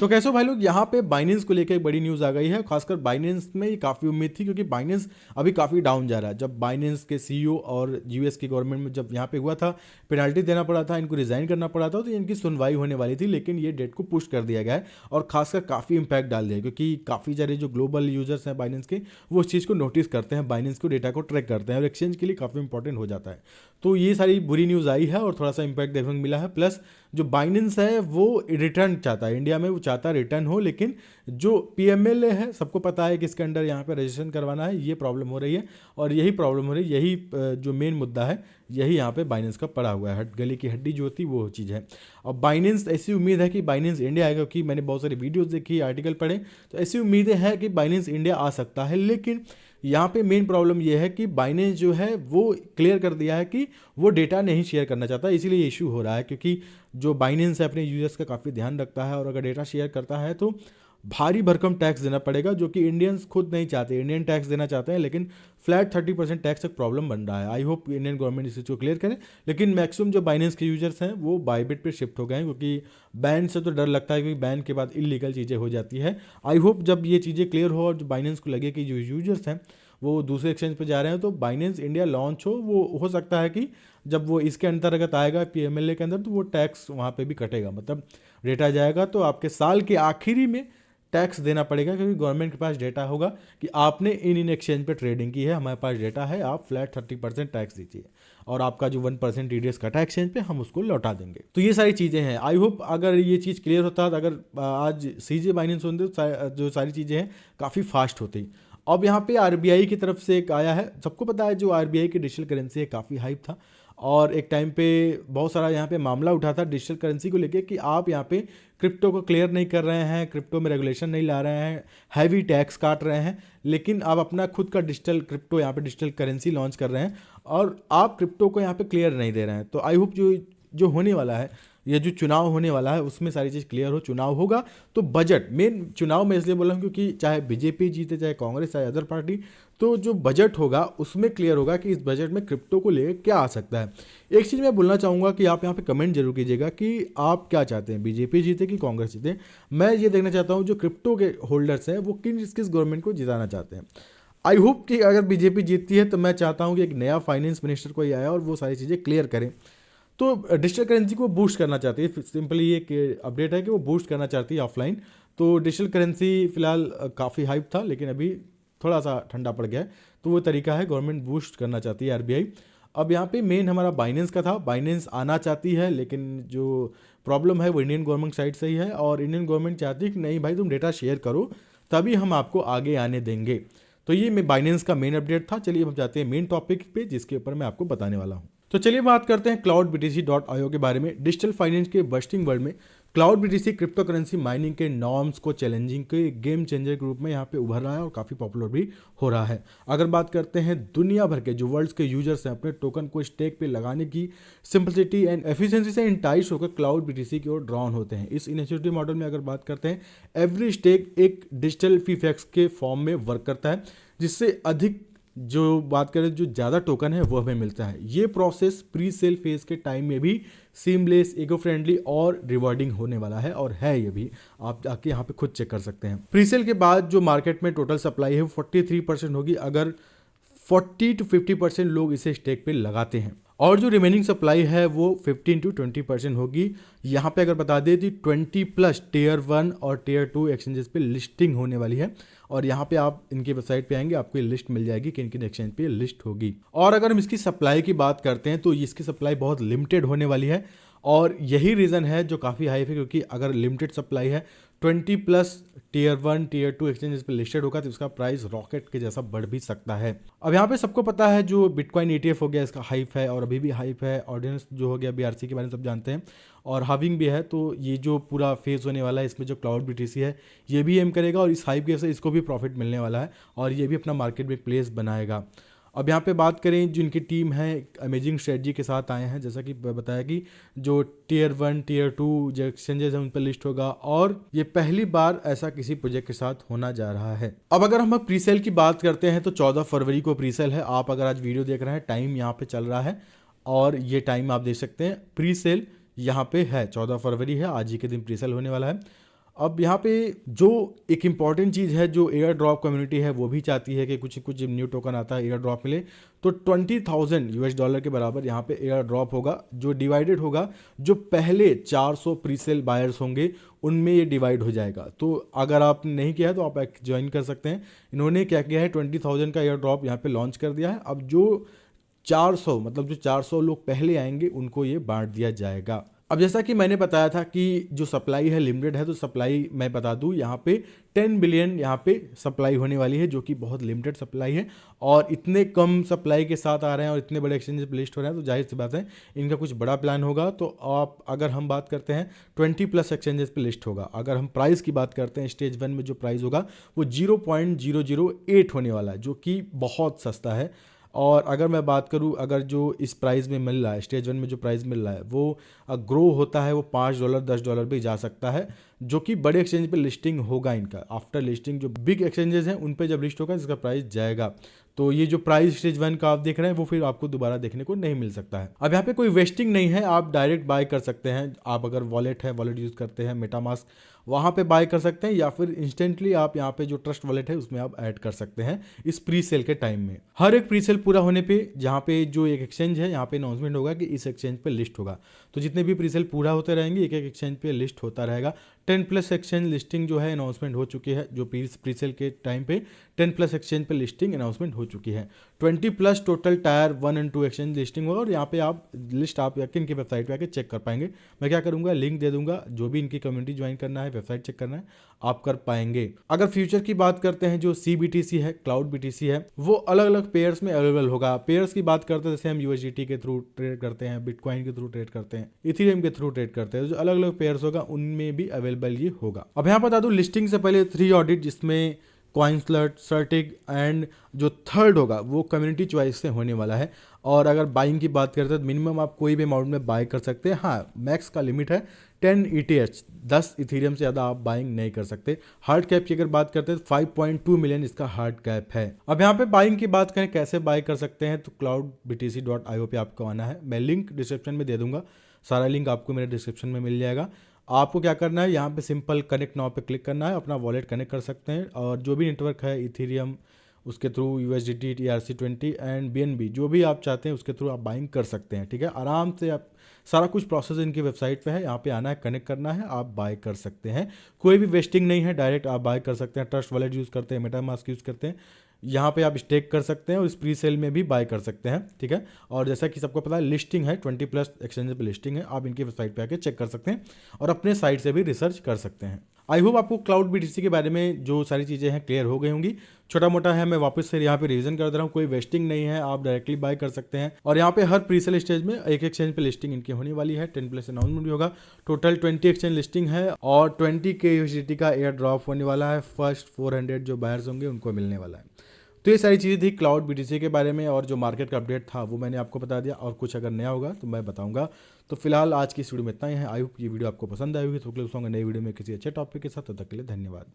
तो कैसे हो भाई लोग, यहाँ पे बाइनेंस को लेकर एक बड़ी न्यूज़ आ गई है। खासकर बाइनेंस में ये काफ़ी उम्मीद थी क्योंकि बाइनेंस अभी काफ़ी डाउन जा रहा है। जब बाइनेंस के सीईओ और यूएस की गवर्नमेंट में जब यहाँ पे हुआ था, पेनल्टी देना पड़ा था, इनको रिजाइन करना पड़ा था, तो इनकी सुनवाई होने वाली थी, लेकिन ये डेट को पुश कर दिया गया है और खासकर काफ़ी इंपैक्ट डाल दिया क्योंकि काफ़ी सारे जो ग्लोबल यूजर्स हैं बाइनेंस के, वो उस चीज़ को नोटिस करते हैं, बाइनेंस को डेटा को ट्रैक करते हैं और एक्सचेंज के लिए काफ़ी इंपॉर्टेंट हो जाता है। तो ये सारी बुरी न्यूज़ आई है और थोड़ा सा इंपैक्ट देखने को मिला है। प्लस जो बाइनेंस है वो रिटर्न चाहता है इंडिया में, वो चाहता है रिटर्न हो, लेकिन जो पीएमएलए है सबको पता है कि इसके अंडर यहाँ पे रजिस्ट्रेशन करवाना है, ये प्रॉब्लम हो रही है और यही प्रॉब्लम हो रही है, यही जो मेन मुद्दा है यही यहाँ पे बाइनेंस का पड़ा हुआ है। गले की हड्डी जो होती वो चीज़ है। अब बाइनेंस, ऐसी उम्मीद है कि बाइनेंस इंडिया आएगा क्योंकि मैंने बहुत सारी वीडियोज़ देखी, आर्टिकल पढ़े, तो ऐसी उम्मीदें हैं कि बाइनेंस इंडिया आ सकता है। लेकिन यहाँ पे मेन प्रॉब्लम ये है कि बाइनेंस जो है वो क्लियर कर दिया है कि वो डेटा नहीं शेयर करना चाहता, इसीलिए इशू हो रहा है। क्योंकि जो बाइनेंस है अपने यूजर्स का काफ़ी ध्यान रखता है और अगर डेटा शेयर करता है तो भारी भरकम टैक्स देना पड़ेगा, जो कि इंडियंस खुद नहीं चाहते। इंडियन टैक्स देना चाहते हैं लेकिन फ्लैट 30% टैक्स एक प्रॉब्लम बन रहा है। आई होप इंडियन गवर्नमेंट इस चीज़ को क्लियर करे। लेकिन मैक्सिमम जो बाइनेंस के यूजर्स हैं वो बाइबिट पे शिफ्ट हो गए हैं क्योंकि बैन से तो डर लगता है, क्योंकि बैन के बाद इलीगल चीज़ें हो जाती है। आई होप जब ये चीज़ें क्लियर हो और जो बाइनेंस को लगे कि जो यूजर्स हैं वो दूसरे एक्सचेंज पे जा रहे हैं, तो बाइनेंस इंडिया लॉन्च हो हो सकता है कि जब वो इसके अंतर्गत आएगा पीएमएलए के अंदर, तो वो टैक्स वहाँ पे भी कटेगा, मतलब डेटा जाएगा तो आपके साल के आखिरी में टैक्स देना पड़ेगा क्योंकि गवर्नमेंट के पास डेटा होगा कि आपने इन एक्सचेंज पे ट्रेडिंग की है, हमारे पास डेटा है, आप फ्लैट 30% टैक्स दीजिए और आपका जो 1% टीडीएस कटा एक्सचेंज पे हम उसको लौटा देंगे। तो ये सारी चीज़ें हैं। आई होप अगर ये चीज़ क्लियर होता, अगर आज सीजे बाइनेंस होते तो जो सारी चीज़ें हैं काफ़ी फास्ट होती। अब यहाँ पे आरबीआई की तरफ से एक आया है, सबको पता है जो आरबीआई की डिजिटल करेंसी है काफ़ी हाइप था और एक टाइम पे बहुत सारा यहाँ पे मामला उठा था डिजिटल करेंसी को लेके कि आप यहाँ पे क्रिप्टो को क्लियर नहीं कर रहे हैं, क्रिप्टो में रेगुलेशन नहीं ला रहे हैं, हैवी टैक्स काट रहे हैं, लेकिन आप अपना खुद का डिजिटल क्रिप्टो यहाँ पे डिजिटल करेंसी लॉन्च कर रहे हैं और आप क्रिप्टो को यहाँ पे क्लियर नहीं दे रहे हैं। तो आई होप जो होने वाला है, ये जो चुनाव होने वाला है उसमें सारी चीज़ क्लियर हो। चुनाव होगा तो बजट, मेन चुनाव में इसलिए बोल रहा हूँ क्योंकि चाहे बीजेपी जीते, चाहे कांग्रेस, चाहे अदर पार्टी, तो जो बजट होगा उसमें क्लियर होगा कि इस बजट में क्रिप्टो को लेकर क्या आ सकता है। एक चीज़ मैं बोलना चाहूँगा कि आप यहाँ पे कमेंट जरूर कीजिएगा कि आप क्या चाहते हैं, बीजेपी जीते कि कांग्रेस जीते। मैं ये देखना चाहता हूँ जो क्रिप्टो के होल्डर्स हैं वो किस गवर्नमेंट को जिताना चाहते हैं। आई होप कि अगर बीजेपी जीतती है तो मैं चाहता हूँ कि एक नया फाइनेंस मिनिस्टर कोई आया और वो सारी चीज़ें क्लियर करें। तो डिजिटल करेंसी को बूस्ट करना चाहती है, सिंपली ये अपडेट है कि वो बूस्ट करना चाहती है ऑफलाइन। तो डिजिटल करेंसी फिलहाल काफ़ी हाइप था लेकिन अभी थोड़ा सा ठंडा पड़ गया है, तो वो तरीका है, गवर्नमेंट बूस्ट करना चाहती है आरबीआई। अब यहाँ पे मेन हमारा बाइनेंस का था, बाइनेंस आना चाहती है लेकिन जो प्रॉब्लम है वो इंडियन गवर्नमेंट साइड से ही है और इंडियन गवर्नमेंट चाहती है कि नहीं भाई तुम डेटा शेयर करो तभी हम आपको आगे आने देंगे। तो ये बाइनेंस का मेन अपडेट था। चलिए हम जाते हैं मेन टॉपिक पे जिसके ऊपर मैं आपको बताने वाला हूँ। तो चलिए बात करते हैं cloudbtc.io के बारे में। डिजिटल फाइनेंस के बस्टिंग वर्ल्ड में cloud BTC crypto currency mining के नॉर्म्स को चैलेंजिंग के गेम चेंजर के रूप में यहाँ पे उभर रहा है और काफ़ी पॉपुलर भी हो रहा है। अगर बात करते हैं दुनिया भर के जो वर्ल्ड के यूजर्स हैं अपने टोकन को स्टेक पे लगाने की सिंपलिसिटी एंड एफिशिएंसी से इंटाइस होकर क्लाउड बीटीसी की ओर ड्रॉन होते हैं। इस इनिशिएटिव मॉडल में अगर बात करते हैं, एवरी स्टेक एक डिजिटल फीफेक्स के फॉर्म में वर्क करता है जिससे अधिक जो बात करें जो ज़्यादा टोकन है वो हमें मिलता है। ये प्रोसेस प्री सेल फेज के टाइम में भी सीमलेस, इको फ्रेंडली और रिवॉर्डिंग होने वाला है और है ये भी, आप जाके यहाँ पे खुद चेक कर सकते हैं। प्री सेल के बाद जो मार्केट में टोटल सप्लाई है वो 43% होगी अगर 40 to 50% लोग इसे स्टेक पे लगाते हैं और जो रिमेनिंग सप्लाई है वो 15 to 20% होगी। यहाँ पे अगर बता दें तो 20+ टियर 1 और टियर 2 एक्सचेंजेस पे लिस्टिंग होने वाली है और यहाँ पे आप इनकी वेबसाइट पे आएंगे आपको ये लिस्ट मिल जाएगी कि किन एक्सचेंज पे लिस्ट होगी। और अगर हम इसकी सप्लाई की बात करते हैं तो इसकी सप्लाई बहुत लिमिटेड होने वाली है और यही रीज़न है जो काफ़ी हाई है, क्योंकि अगर लिमिटेड सप्लाई है 20+ टियर 1 टियर 2 एक्सचेंजेस पे लिस्टेड होगा तो इसका प्राइस रॉकेट के जैसा बढ़ भी सकता है। अब यहाँ पे सबको पता है जो बिटकॉइन ETF हो गया इसका हाइप है और अभी भी हाइप है। ऑर्डिनेंस जो हो गया BRC के बारे में सब जानते हैं और हाविंग भी है। तो ये जो पूरा फेज होने वाला है इसमें जो क्लाउड बीटीसी है ये भी एम करेगा और इस हाइप की वजह से इसको भी प्रॉफिट मिलने वाला है और ये भी अपना मार्केट में प्लेस बनाएगा। अब यहाँ पे बात करें जिनकी टीम है अमेजिंग स्ट्रेटजी के साथ आए हैं, जैसा कि बताया कि जो टियर 1 टियर 2 जो एक्सचेंजेस हैं उन पर लिस्ट होगा और ये पहली बार ऐसा किसी प्रोजेक्ट के साथ होना जा रहा है। अब अगर हम प्रीसेल की बात करते हैं तो 14 फरवरी को प्रीसेल है। आप अगर आज वीडियो देख रहे हैं टाइम यहाँ पे चल रहा है और ये टाइम आप देख सकते हैं, प्रीसेल यहाँ पे है 14 फरवरी है, आज ही के दिन प्रीसेल होने वाला है। अब यहाँ पे जो एक इम्पॉर्टेंट चीज़ है जो एयर ड्रॉप कम्युनिटी है वो भी चाहती है कि कुछ कुछ न्यू टोकन आता है एयर ड्रॉप मिले, तो $20,000 के बराबर यहाँ पे एयर ड्रॉप होगा, जो डिवाइडेड होगा, जो पहले 400 प्रीसेल बायर्स होंगे उनमें ये डिवाइड हो जाएगा। तो अगर आप नहीं किया है तो आप ज्वाइन कर सकते हैं। इन्होंने क्या किया है, 20,000 का एयर ड्रॉप यहाँ पे लॉन्च कर दिया है। अब जो 400 मतलब जो 400 लोग पहले आएंगे उनको ये बांट दिया जाएगा। अब जैसा कि मैंने बताया था कि जो सप्लाई है लिमिटेड है, तो सप्लाई मैं बता दूं यहाँ पे 10 बिलियन यहाँ पे सप्लाई होने वाली है, जो कि बहुत लिमिटेड सप्लाई है। और इतने कम सप्लाई के साथ आ रहे हैं और इतने बड़े एक्सचेंज पे लिस्ट हो रहे हैं, तो जाहिर सी बात है इनका कुछ बड़ा प्लान होगा। तो आप अगर हम बात करते हैं 20+ एक्सचेंजेस पे लिस्ट होगा। अगर हम प्राइस की बात करते हैं, स्टेज 1 में जो प्राइस होगा वो 0.008 होने वाला है, जो कि बहुत सस्ता है। और अगर मैं बात करूं, अगर जो इस प्राइस में मिल रहा है, स्टेज 1 में जो प्राइस मिल रहा है वो ग्रो होता है, वो $5 $10 भी जा सकता है, जो कि बड़े एक्सचेंज पे लिस्टिंग होगा इनका। आफ्टर लिस्टिंग जो बिग एक्सचेंजेस हैं उन पे जब लिस्ट होगा इसका प्राइस जाएगा। तो ये जो प्राइस स्टेज 1 का आप देख रहे हैं वो फिर आपको दोबारा देखने को नहीं मिल सकता है। अब यहाँ पे कोई वेस्टिंग नहीं है, आप डायरेक्ट बाय कर सकते हैं। आप अगर वॉलेट है, वॉलेट यूज़ करते हैं मेटामास्क, वहाँ पे बाय कर सकते हैं, या फिर इंस्टेंटली आप यहाँ पे जो ट्रस्ट वॉलेट है उसमें आप ऐड कर सकते हैं इस प्री सेल के टाइम में। हर एक प्री सेल पूरा होने पे जहाँ पे जो एक एक्सचेंज है यहाँ पे अनाउंसमेंट होगा कि इस एक्सचेंज पे लिस्ट होगा। तो जितने भी प्री सेल पूरा होते रहेंगे एक एक एक्सचेंज पे लिस्ट होता रहेगा। 10+ एक्सचेंज लिस्टिंग जो है अनाउंसमेंट हो चुकी है, जो प्री सेल के टाइम पे 10+ एक्सचेंज पे लिस्टिंग अनाउंसमेंट हो चुकी है। 20+ टोटल टायर 1 और 2 एक्सचेंज लिस्टिंग होगा। और यहाँ पे आप लिस्ट आप इनकी वेबसाइट पे आके चेक कर पाएंगे। मैं क्या करूँगा, लिंक दे दूंगा, जो भी इनकी कम्युनिटी ज्वाइन करना है, वेबसाइट चेक करना है, आप कर पाएंगे। अगर फ्यूचर की बात करते हैं, जो CBTC है, क्लाउड BTC है, वो अलग अलग पेयर्स में अवेलेबल होगा। पेयर्स की बात करते हैं जैसे हम USDT के थ्रू ट्रेड करते हैं, बिटकॉइन के थ्रू ट्रेड करते हैं, इथेरियम के थ्रू ट्रेड करते हैं, जो अलग अलग पेयर्स होगा उनमें भी अवेलेबल ये होगा। अब यहाँ बता दूं लिस्टिंग से पहले 3 ऑडिट, जिसमें कॉइनस्लट, सर्टिक एंड जो थर्ड होगा वो कम्युनिटी चॉइस से होने वाला है। और अगर बाइंग की बात करते हैं तो मिनिमम आप कोई भी अमाउंट में बाय कर सकते हैं। हाँ, मैक्स का लिमिट है 10 ETH, 10 इथेरियम से ज़्यादा आप बाइंग नहीं कर सकते। हार्ड कैप की अगर बात करते हैं तो 5.2 मिलियन इसका हार्ड कैप है। अब यहाँ पे बाइंग की बात करें कैसे बाय कर सकते हैं, तो cloudbtc.io पे आपको आना है। मैं लिंक डिस्क्रिप्शन में दे दूंगा, सारा लिंक आपको मेरे डिस्क्रिप्शन में मिल जाएगा। आपको क्या करना है, यहाँ पे सिंपल कनेक्ट नाउ पे क्लिक करना है, अपना वॉलेट कनेक्ट कर सकते हैं। और जो भी नेटवर्क है इथेरियम, उसके through USDT, ERC20 and BNB, जो भी आप चाहते हैं उसके थ्रू आप बाइंग कर सकते हैं। ठीक है, आराम से आप सारा कुछ प्रोसेस इनकी वेबसाइट पे है, यहाँ पे आना है, कनेक्ट करना है, आप बाय कर सकते हैं। कोई भी वेस्टिंग नहीं है, डायरेक्ट आप बाय कर सकते हैं। ट्रस्ट वॉलेट यूज़ करते हैं, मेटामास्क यूज़ करते हैं, यहाँ पे आप स्टेक कर सकते हैं और इस प्री सेल में भी बाय कर सकते हैं। ठीक है, और जैसा कि सबको पता है लिस्टिंग है, 20+ एक्सचेंज पे लिस्टिंग है, आप इनकी वेबसाइट पे आके चेक कर सकते हैं और अपने साइट से भी रिसर्च कर सकते हैं। आई होप आपको क्लाउड BTC के बारे में जो सारी चीज़ें हैं क्लियर हो गई होंगी। छोटा मोटा है, मैं वापस से यहाँ पे रिवीजन कर दे रहा हूँ। कोई वेस्टिंग नहीं है, आप डायरेक्टली बाय कर सकते हैं। और यहाँ पे हर प्रीसेल स्टेज में एक एक्सचेंज पे लिस्टिंग इनकी होने वाली है। 10+ अनाउंसमेंट भी होगा। टोटल 20 एक्सचेंज लिस्टिंग है और 20K USDT का एयर ड्रॉप होने वाला है। फर्स्ट 400 जो बायर्स होंगे उनको मिलने वाला है। तो ये सारी चीज़ें थी क्लाउड BTC के बारे में, और जो मार्केट का अपडेट था वो मैंने आपको बता दिया। और कुछ अगर नया होगा तो मैं बताऊंगा। तो फिलहाल आज की इस वीडियो में इतना ही है। आई होप ये वीडियो आपको पसंद आई होगी। तो नई वीडियो में किसी अच्छे टॉपिक के साथ, तब तक के लिए धन्यवाद।